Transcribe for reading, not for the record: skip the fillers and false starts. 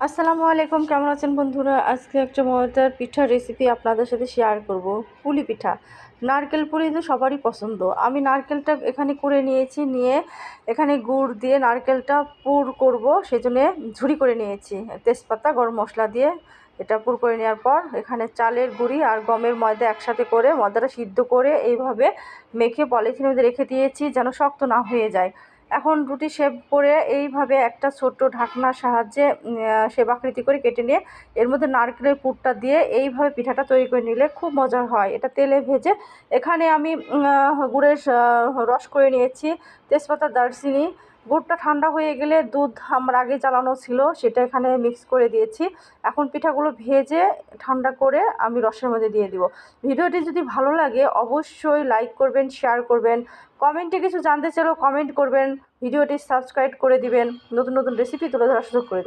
আসসালামু আলাইকুম, কেমন আছেন বন্ধুরা? আজকে একটা মজাদার পিঠার রেসিপি আপনাদের সাথে শেয়ার করব। পুলি পিঠা। নারকেল পুলি তো সবারই পছন্দ। আমি নারকেলটা এখানে কুড়ে নিয়েছি, নিয়ে এখানে গুড় দিয়ে নারকেলটা পুর করব, সেজন্য ঝুরি করে নিয়েছি। তেজপাতা, গরম মশলা দিয়ে এটা পুর করে নেওয়ার পর এখানে চালের গুঁড়ি আর গমের ময়দা একসাথে করে ময়দাটা সিদ্ধ করে এইভাবে মেখে পলিথিনের মধ্যে রেখে দিয়েছি যেন শক্ত না হয়ে যায়। এখন রুটি শেপ করে এইভাবে একটা ছোট্ট ঢাকনার সাহায্যে শেপ আকৃতি করে কেটে নিয়ে এর মধ্যে নারকেলের পুরটা দিয়ে এইভাবে পিঠাটা তৈরি করে নিলে খুব মজার হয়। এটা তেলে ভেজে এখানে আমি গুড়ের রস করে নিয়েছি, তেজপাতা, দারচিনি। গুড়টা ঠান্ডা হয়ে গেলে দুধ আমার আগে জ্বালানো ছিল, সেটা এখানে মিক্স করে দিয়েছি। এখন পিঠাগুলো ভেজে ঠান্ডা করে আমি রসের মধ্যে দিয়ে দিব। ভিডিওটি যদি ভালো লাগে অবশ্যই লাইক করবেন, শেয়ার করবেন। কমেন্টে কিছু জানতে চাইলেও কমেন্ট করবেন। ভিডিওটি সাবস্ক্রাইব করে দিবেন। নতুন নতুন রেসিপি তুলে ধরার সুযোগ করে দেবেন।